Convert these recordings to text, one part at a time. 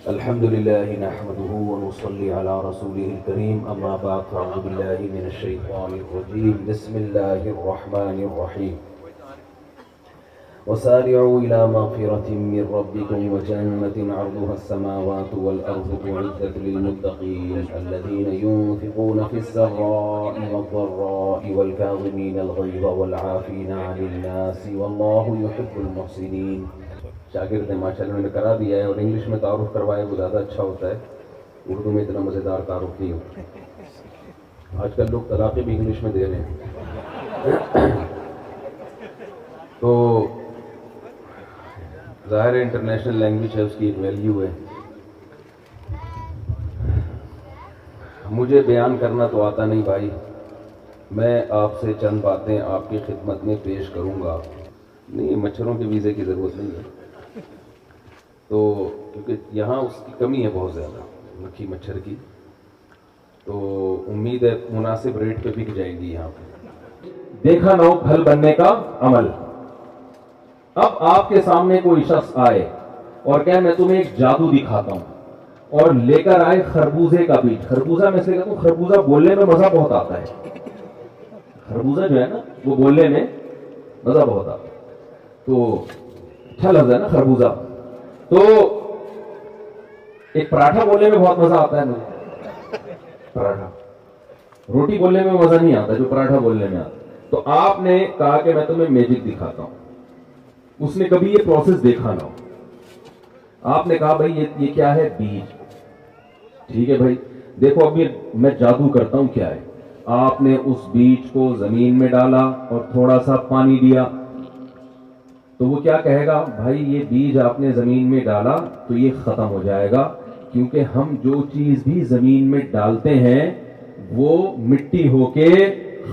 الحمد لله نحمده ونصلي على رسوله الكريم أما بعد فأعوذ بالله من الشيطان الرجيم بسم الله الرحمن الرحيم وسارعوا إلى مغفرة من ربكم وجنة عرضها السماوات والأرض أعدت للمتقين الذين ينفقون في السراء والضراء والكاظمين الغيظ والعافين عن الناس والله يحب المحسنين. شاگرد نے ماشاءاللہ نے کرا دیا ہے اور انگلش میں تعارف کروایا وہ زیادہ اچھا ہوتا ہے. اردو میں اتنا مزیدار تعارف نہیں ہوتا. آج کل لوگ طلاقیں بھی انگلش میں دے رہے ہیں. تو ظاہر ہے انٹرنیشنل لینگویج ہے, اس کی ایک ویلیو ہے. مجھے بیان کرنا تو آتا نہیں بھائی, میں آپ سے چند باتیں آپ کی خدمت میں پیش کروں گا. نہیں, مچھروں کے ویزے کی ضرورت نہیں ہے تو, کیونکہ یہاں اس کی کمی ہے بہت زیادہ, مکھی مچھر کی. تو امید ہے مناسب ریٹ پہ بک جائیں گی یہاں پہ. دیکھا نہ ہو پھل بننے کا عمل. اب آپ کے سامنے کوئی شخص آئے اور کہے میں تمہیں ایک جادو دکھاتا ہوں, اور لے کر آئے خربوزے کا بیج. خربوزہ میں سے کہتا ہوں, خربوزہ بولنے میں مزہ بہت آتا ہے. خربوزہ جو ہے نا وہ بولنے میں مزہ بہت آتا ہے, تو اچھا لفظ ہے نا خربوزہ. تو ایک پراٹھا بولنے میں بہت مزہ آتا ہے مجھے. پراٹھا, روٹی بولنے میں مزہ نہیں آتا جو پراٹھا بولنے میں آتا. تو آپ نے کہا کہ میں تمہیں میجک دکھاتا ہوں. اس نے کبھی یہ پروسیس دیکھا نہ ہو. آپ نے کہا بھائی یہ کیا ہے؟ بیج. ٹھیک ہے بھائی, دیکھو اب یہ میں جادو کرتا ہوں کیا ہے. آپ نے اس بیج کو زمین میں ڈالا اور تھوڑا سا پانی دیا, تو وہ کیا کہے گا؟ بھائی یہ بیج آپ نے زمین میں ڈالا تو یہ ختم ہو جائے گا, کیونکہ ہم جو چیز بھی زمین میں ڈالتے ہیں وہ مٹی ہو کے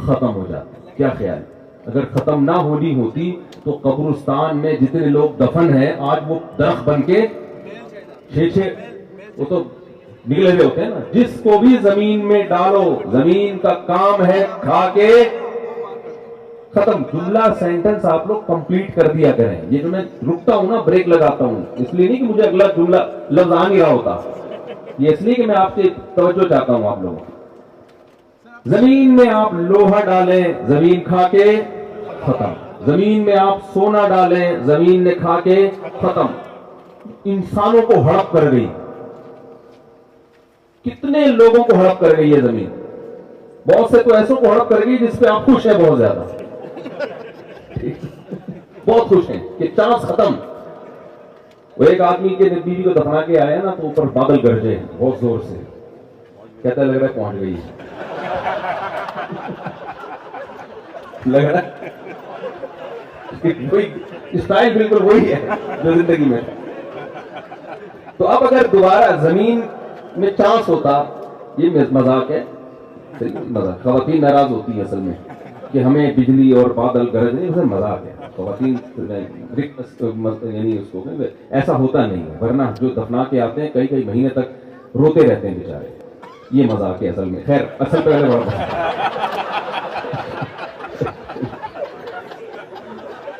ختم ہو جاتی ہے. کیا خیال ہے؟ اگر ختم نہ ہونی ہوتی تو قبرستان میں جتنے لوگ دفن ہیں آج وہ درخت بن کے وہ تو نکلے ہوئے ہوتے ہیں نا. جس کو بھی زمین میں ڈالو, زمین کا کام ہے کھا کے ختم. جملہ سینٹنس آپ لوگ کمپلیٹ کر دیا کریں. یہ جو میں رکتا ہوں نا, بریک لگاتا ہوں, اس لیے نہیں کہ مجھے اگلا جملہ لفظ آ نہیں رہا ہوتا, یہ اس لیے کہ میں آپ سے توجہ چاہتا ہوں آپ لوگوں. زمین میں آپ لوہا ڈالیں, زمین کھا کے ختم. زمین میں آپ سونا ڈالیں, زمین نے کھا کے ختم. انسانوں کو ہڑپ کر گئی, کتنے لوگوں کو ہڑپ کر گئی یہ زمین. بہت سے تو ایسوں کو ہڑپ کر گئی جس پہ آپ خوش ہیں بہت زیادہ, بہت خوش ہیں کہ چانس ختم. وہ ایک آدمی کے بیوی کو دفنا کے آیا نا, تو اوپر بادل گرجے بہت زور سے, کہتا لگ رہا ہے پہنچ گئی. لگ رہا ہے اسٹائل بالکل وہی ہے جو زندگی میں. تو اب اگر دوبارہ زمین میں چانس ہوتا, یہ مذاق ہے, مذاق. خواتین ناراض ہوتی ہیں اصل میں کہ ہمیں بجلی اور بادل گرج نہیں, اسے مذاق ہے. خواتین یعنی اس کو ایسا ہوتا نہیں ہے, ورنہ جو دفنا کے آتے ہیں کئی کئی مہینے تک روتے رہتے ہیں بیچارے. یہ مذاق ہے اصل میں. خیر, اصل پہلے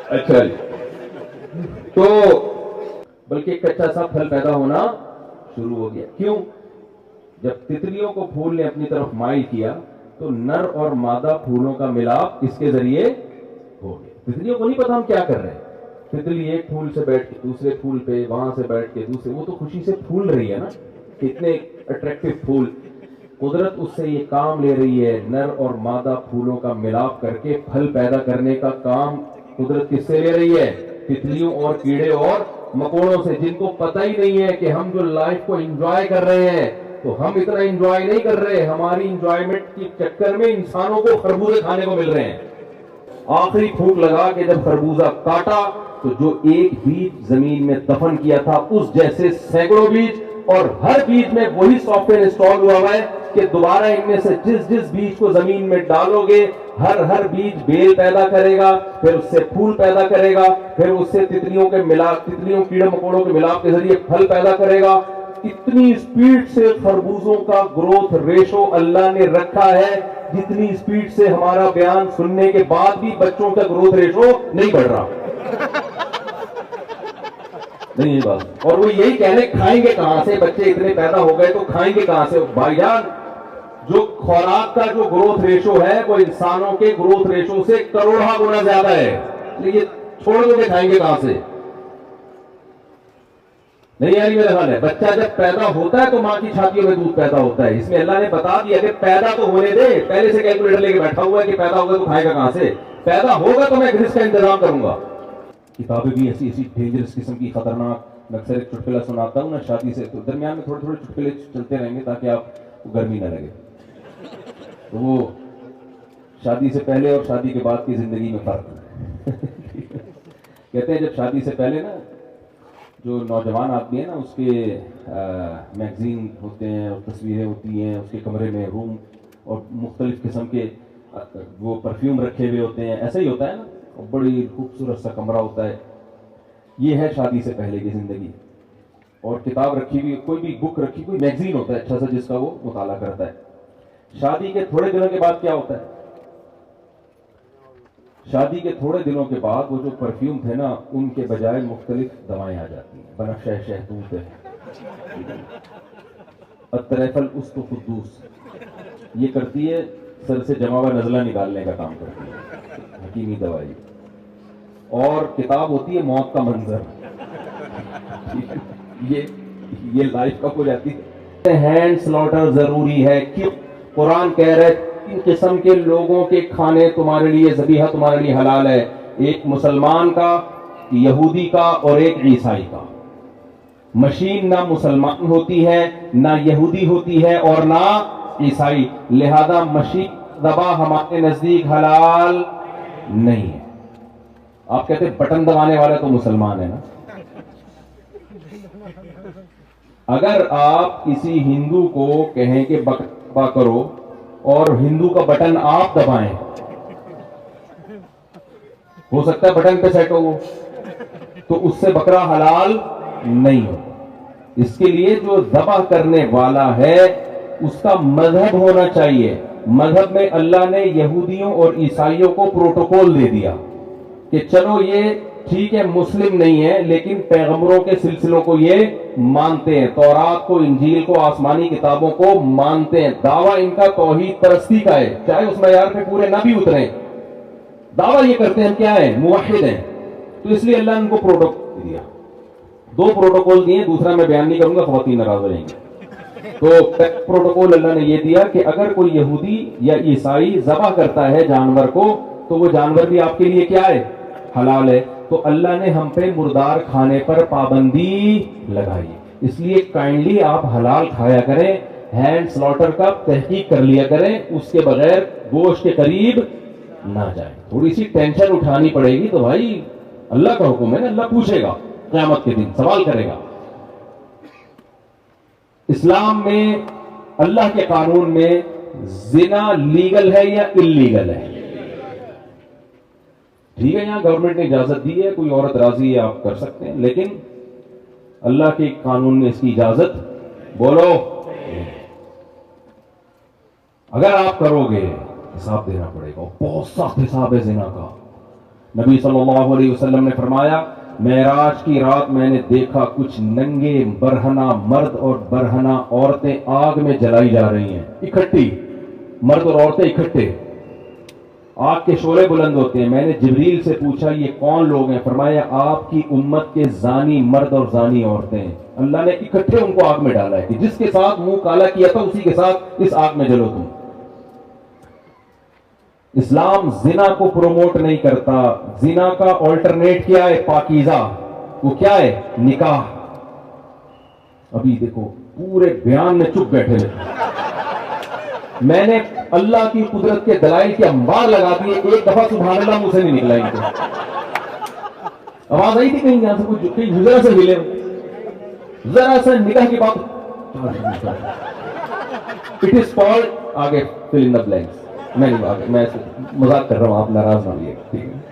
اچھا جی. تو بلکہ ایک اچھا سا پھل پیدا ہونا شروع ہو گیا. کیوں؟ جب تتلیوں کو پھول نے اپنی طرف مائل کیا تو نر اور مادہ پھولوں کا ملاپ اس کے ذریعے ہو گیا. تتلیوں کو نہیں پتا ہم کیا کر رہے ہیں. تتلی ایک پھول سے بیٹھ کے دوسرے پھول پہ, وہاں سے بیٹھ کے دوسرے, وہ تو خوشی سے پھول رہی ہے نا, کتنے اٹریکٹیو پھول. قدرت اس سے یہ کام لے رہی ہے, نر اور مادہ پھولوں کا ملاپ کر کے پھل پیدا کرنے کا کام قدرت کس سے لے رہی ہے؟ تتلیوں اور کیڑے اور مکوڑوں سے, جن کو پتہ ہی نہیں ہے کہ ہم جو لائف کو انجوائے کر رہے ہیں تو ہم اتنا انجوائے نہیں کر رہے, ہماری انجوائمنٹ کے چکر میں انسانوں کو خربوزے کھانے کو مل رہے ہیں. آخری پھونک لگا کے جب خربوزہ کاٹا تو جو ایک بیج زمین میں دفن کیا تھا اس جیسے سینکڑوں بیج, اور ہر بیج میں وہی سافٹ ویئر انسٹال ہوا ہوا ہے کہ دوبارہ ان میں سے جس بیج کو زمین میں ڈالو گے ہر بیج بیل پیدا کرے گا, پھر اس سے پھول پیدا کرے گا, پھر اس سے تتلیوں کیڑے مکوڑوں کے ملاپ کے ذریعے پھل پیدا کرے گا. اتنی سپیڈ سے خربوزوں کا گروتھ ریشو اللہ نے رکھا ہے جتنی سپیڈ سے ہمارا بیان سننے کے بعد بھی بچوں کا گروتھ ریشو نہیں بڑھ رہا. نہیں یہ بات، اور وہ یہی کہنے کھائیں گے کہاں سے، بچے اتنے پیدا ہو گئے تو کھائیں گے کہاں سے؟ بھائی جان جو خوراک کا جو گروتھ ریشو ہے وہ انسانوں کے گروتھ ریشو سے کروڑا گنا زیادہ ہے، لیکن چھوڑ دو کہ کھائیں گے کہاں سے؟ نہیں یاری میرا خیال ہے بچہ جب پیدا ہوتا ہے تو ماں کی چھاتیوں میں دودھ پیدا ہوتا ہے، اس میں اللہ نے بتا دیا کہ پیدا تو ہونے دے، پہلے سے کیلکولیٹر لے کے بیٹھا ہوا ہے کہ پیدا ہوگا تو کھائے گا کہاں سے، پیدا ہوگا تو میں رزق کا انتظام کروں گا۔ کتابیں بھی ایسی ایسی ڈینجرس قسم کی خطرناک، میں اکثر ایک چٹکلا سناتا ہوں نا شادی سے، تو درمیان میں تھوڑے تھوڑے چٹکلے چلتے رہیں گے تاکہ آپ کو گرمی نہ لگے۔ تو وہ شادی سے پہلے اور شادی کے بعد کی زندگی میں فرق کہتے ہیں جب شادی سے پہلے نا جو نوجوان آدمی ہے نا اس کے میگزین ہوتے ہیں اور تصویریں ہوتی ہیں، اس کے کمرے میں روم اور مختلف قسم کے وہ پرفیوم رکھے ہوئے ہوتے ہیں، ایسا ہی ہوتا ہے نا، اور بڑی خوبصورت سا کمرہ ہوتا ہے۔ یہ ہے شادی سے پہلے کی زندگی، اور کتاب رکھی ہوئی، کوئی بھی بک رکھی، کوئی میگزین ہوتا ہے اچھا سا جس کا وہ مطالعہ کرتا ہے۔ شادی کے تھوڑے دنوں کے بعد کیا ہوتا ہے؟ شادی کے تھوڑے دنوں کے بعد وہ جو پرفیوم تھے نا ان کے بجائے مختلف دوائیں آ جاتی ہیں، بنفشہ شہتوت ہے، الطریف الاسط قدوس، یہ کرتی ہے سر سے جمع ہوا نزلہ نکالنے کا کام کرتی ہے، حکیمی دوائی۔ اور کتاب ہوتی ہے موت کا منظر، یہ لائف کب ہو جاتی ہے؟ ہینڈ سلاٹر ضروری ہے، کیوں؟ قرآن کہہ رہے تین قسم کے لوگوں کے کھانے تمہارے لیے، ذبیحہ تمہارے لیے حلال ہے، ایک مسلمان کا، یہودی کا اور ایک عیسائی کا۔ مشین نہ مسلمان ہوتی ہے نہ یہودی ہوتی ہے اور نہ عیسائی، لہذا مشین دبا ہمارے نزدیک حلال نہیں ہے۔ آپ کہتے ہیں بٹن دبانے والا تو مسلمان ہے نا؟ اگر آپ کسی ہندو کو کہیں کہ بکرا کرو اور ہندو کا بٹن آپ دبائیں، ہو سکتا ہے بٹن پہ سیٹ ہو تو اس سے بکرا حلال نہیں ہو۔ اس کے لیے جو ذبح کرنے والا ہے اس کا مذہب ہونا چاہیے۔ مذہب میں اللہ نے یہودیوں اور عیسائیوں کو پروٹوکول دے دیا کہ چلو یہ ٹھیک ہے مسلم نہیں ہے لیکن پیغمبروں کے سلسلوں کو یہ مانتے ہیں، تورات کو، انجیل کو، آسمانی کتابوں کو مانتے ہیں، دعویٰ ان کا توحید پرستی کا ہے، چاہے اس معیار پہ پورے نہ بھی اتریں، دعویٰ یہ کرتے ہیں ہم کیا ہیں؟ موحد ہیں۔ تو اس لیے اللہ نے ان کو پروٹوکول دیا، دو پروٹوکول دیے، دوسرا میں بیان نہیں کروں گا، خواتین ناراض ہو جائیں گے۔ تو پروٹوکول اللہ نے یہ دیا کہ اگر کوئی یہودی یا عیسائی ذبح کرتا ہے جانور کو تو وہ جانور بھی آپ کے لیے کیا ہے؟ حلال ہے۔ تو اللہ نے ہم پہ مردار کھانے پر پابندی لگائی، اس لیے کائنڈلی آپ حلال کھایا کریں، ہینڈ سلاٹر کا تحقیق کر لیا کریں، اس کے بغیر گوشت کے قریب نہ جائیں۔ تھوڑی سی ٹینشن اٹھانی پڑے گی تو بھائی اللہ کا حکم ہے نا، اللہ پوچھے گا قیامت کے دن، سوال کرے گا۔ اسلام میں، اللہ کے قانون میں زنا لیگل ہے یا انلیگل ہے؟ ٹھیک ہے یہاں گورنمنٹ نے اجازت دی ہے، کوئی عورت راضی ہے آپ کر سکتے ہیں، لیکن اللہ کے قانون نے اس کی اجازت بولو اگر آپ کرو گے حساب دینا پڑے گا، بہت سخت حساب ہے زنا کا۔ نبی صلی اللہ علیہ وسلم نے فرمایا معراج کی رات میں نے دیکھا کچھ ننگے برہنہ مرد اور برہنہ عورتیں آگ میں جلائی جا رہی ہیں، اکٹھی، مرد اور عورتیں اکٹھے، آگ کے شعلے بلند ہوتے ہیں۔ میں نے جبریل سے پوچھا یہ کون لوگ ہیں؟ فرمایا آپ کی امت کے زانی مرد اور زانی عورتیں ہیں، اللہ نے اکٹھے ان کو آگ میں ڈالا ہے کہ جس کے ساتھ منہ کالا کیا تھا اسی کے ساتھ اس آگ میں جلو تم۔ اسلام زنا کو پروموٹ نہیں کرتا، زنا کا آلٹرنیٹ کیا ہے؟ پاکیزہ، وہ کیا ہے؟ نکاح۔ ابھی دیکھو پورے بیان میں چپ بیٹھے ہوئے، میں نے اللہ کی قدرت کے دلائل کے انبار لگا دیے، ایک دفعہ سبحان اللہ منہ سے نہیں نکلا ان کو۔ آواز آئی تھی کہیں یہاں سے کچھ، کہیں ذرا سے ملے، ذرا سا نکاح کی بات، اٹ از کالڈ، آگے فل ان دا بلینکس، میں مذاق کر رہا ہوں، آپ ناراض نہ ہوئیے، ٹھیک ہے۔